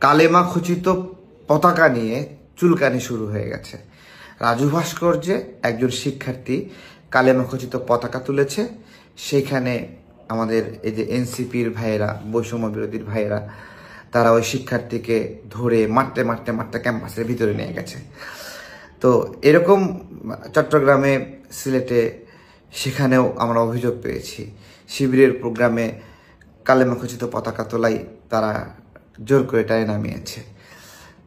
কালেমা খচিত পতাকা নিয়ে চুলকানি শুরু হয়ে গেছে। রাজু ভাস্কর্যে একজন শিক্ষার্থী কালেমা খচিত পতাকা তুলেছে, সেখানে আমাদের এই যে এনসিপির ভাইয়েরা, বৈষম্য বিরোধীর ভাইয়েরা, তারা ওই শিক্ষার্থীকে ধরে মারতে মারতে মারতে ক্যাম্পাসের ভিতরে নিয়ে গেছে। তো এরকম চট্টগ্রামে, সিলেটে, সেখানেও আমরা অভিযোগ পেয়েছি শিবিরের প্রোগ্রামে কালেমা খচিত পতাকা তোলাই তারা জোর করে টানে নামিয়েছে।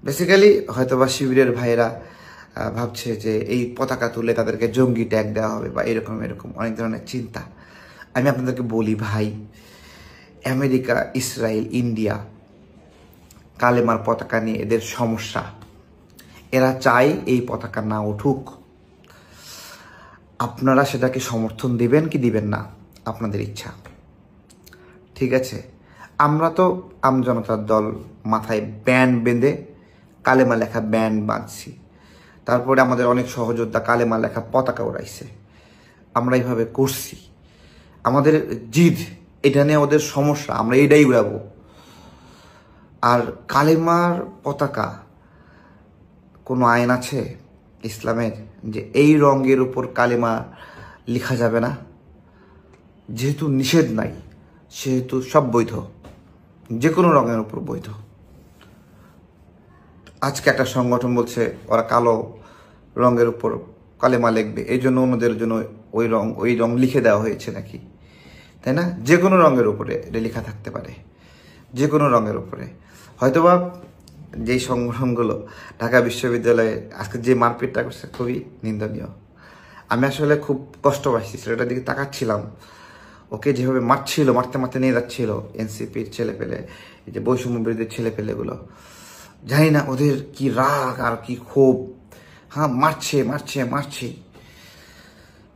বেসিক্যালি হয়তোবা শিবিরের ভাইয়েরা ভাবছে যে এই পতাকা তুলে তাদেরকে জঙ্গি ট্যাগ দেওয়া হবে বা এরকম অনেক ধরনের চিন্তা। আমি আপনাদেরকে বলি ভাই, আমেরিকা, ইসরায়েল, ইন্ডিয়া কালেমার পতাকা নিয়ে এদের সমস্যা। এরা চায় এই পতাকা না উঠুক। আপনারা সেটাকে সমর্থন দিবেন কি দিবেন না, আপনাদের ইচ্ছা, ঠিক আছে। আমরা তো আমজনতার দল, মাথায় ব্যান্ড বেঁধে কালেমা লেখা ব্যান্ড বাঁধছি, তারপরে আমাদের অনেক সহযোদ্ধা কালেমা লেখা পতাকা উড়াইছে, আমরা এইভাবে করছি। আমাদের জিদ, এটা নিয়ে ওদের সমস্যা, আমরা এটাই উড়াবো। আর কালেমার পতাকা কোনো আইন আছে ইসলামের যে এই রঙের উপর কালেমা লেখা যাবে না? যেহেতু নিষেধ নাই, সেহেতু সব বৈধ, যে কোনো রঙের উপর বৈধ। আজকে একটা সংগঠন বলছে ওরা কালো রঙের উপর কালেমা লিখবে, এই জন্য অন্যদের জন্য ওই রং লিখে দেওয়া হয়েছে নাকি, তাই না? যে কোনো রঙের উপরে এটা লেখা থাকতে পারে, যে কোনো রঙের উপরে। হয়তোবা যেই সংগঠনগুলো ঢাকা বিশ্ববিদ্যালয়ে আজকে যে মারপিটটা করছে খুবই নিন্দনীয়। আমি আসলে খুব কষ্ট পাইছি, সেটার দিকে তাকাচ্ছিলাম। ওকে যেভাবে মারছিল, মারতে মারতে নিয়ে যাচ্ছিল এনসিপির ছেলেপেলে, এই যে বৈষম্য বিরোধী ছেলেপেলেগুলো, জানি না ওদের কি রাগ আর কি ক্ষোভ। হ্যাঁ,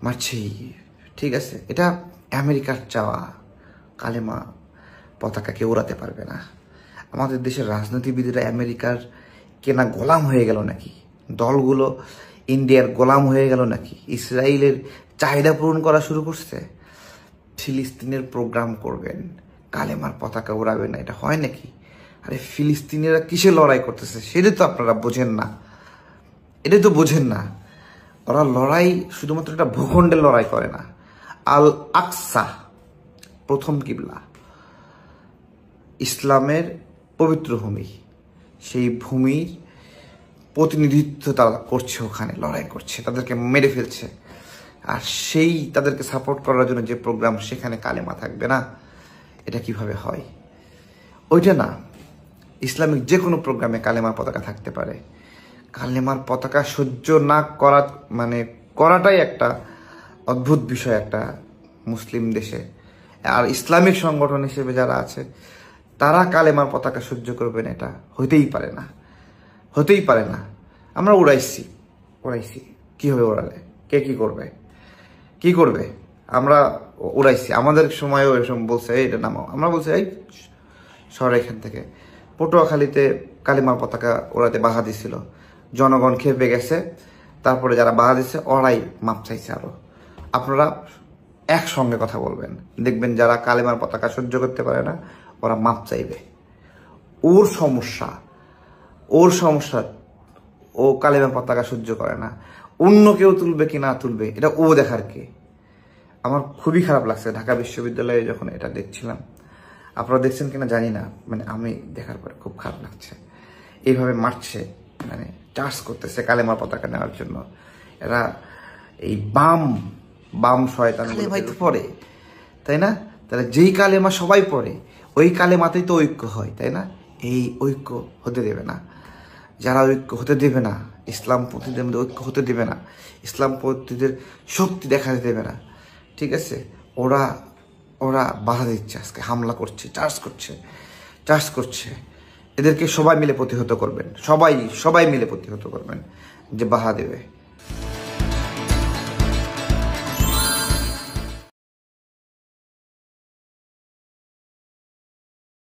মারছেই, ঠিক আছে। এটা আমেরিকার চাওয়া, কালেমা পতাকাকে উড়াতে পারবে না। আমাদের দেশের রাজনীতিবিদরা আমেরিকার কেনা গোলাম হয়ে গেল নাকি? দলগুলো ইন্ডিয়ার গোলাম হয়ে গেল নাকি? ইসরায়েলের চাহিদা পূরণ করা শুরু করছে? ফিলিস্তিনের প্রোগ্রাম করবেন, কালেমার পতাকা উড়াবেন না, এটা হয় নাকি? আরে ফিলিস্তিনিরা কিসে লড়াই করতেছে সেটা তো আপনারা বোঝেন না, এটা তো বোঝেন না। ওরা লড়াই শুধুমাত্র একটা ভূখণ্ডের লড়াই করে না। আল আকসা প্রথম কিবলা, ইসলামের পবিত্র ভূমি, সেই ভূমির প্রতিনিধিত্ব তারা করছে, ওখানে লড়াই করছে, তাদেরকে মেরে ফেলছে। আর সেই তাদেরকে সাপোর্ট করার জন্য যে প্রোগ্রাম, সেখানে কালেমা থাকবে না, এটা কিভাবে হয়? ওইটা না, ইসলামিক যে কোনো প্রোগ্রামে কালেমার পতাকা থাকতে পারে। কালেমার পতাকা সহ্য না করা মানে করাটাই একটা অদ্ভুত বিষয় একটা মুসলিম দেশে। আর ইসলামিক সংগঠন হিসেবে যারা আছে তারা কালেমার পতাকা সহ্য করবেন, এটা হতেই পারে না। আমরা উড়াইছি, কি হবে ওড়ালে? কে কি করবে? আমরা উড়াইছি, আমাদের সময়ও এরকম বলছে এটা নামাও, আমরা বলছি এই শহর এখান থেকে। পটুয়াখালীতে কালেমার পতাকা ওড়াতে বাধা দিছিল, জনগণ খেপে গেছে, তারপরে যারা বাধা দিচ্ছে ওরাই মাপ চাইছে। আরো আপনারা একসঙ্গে কথা বলবেন, দেখবেন যারা কালেমার পতাকা সহ্য করতে পারে না ওরা মাপ চাইবে। ওর সমস্যা, ও কালেমার পতাকা সহ্য করে না, অন্য কেউ তুলবে কি না তুলবে এটা ও দেখার কে। আমার খুবই খারাপ লাগছে ঢাকা বিশ্ববিদ্যালয়ে যখন এটা দেখছিলাম। আপনারা দেখছেন কিনা জানি না, মানে আমি দেখার পরে খুব খারাপ লাগছে। এইভাবে মারছে, মানে চার্জ করতেছে কালেমার পতাকা নেওয়ার জন্য। এরা এই বাম শয়তান পড়ে, তাই না? তাহলে যেই কালেমা সবাই পড়ে, ওই কালেমাতেই তো ঐক্য হয়, তাই না? এই ঐক্য হতে দেবে না। যারা ঐক্য হতে দেবে না, ইসলাম পন্থীদের মধ্যে ঐক্য হতে দেবে না, ইসলাম পন্থীদের শক্তি দেখাতে দেবে না, ঠিক আছে? ওরা বাধা দিচ্ছে, আজকে হামলা করছে, চার্জ করছে। এদেরকে সবাই মিলে প্রতিহত করবেন, সবাই মিলে প্রতিহত করবেন, যে বাধা দেবে।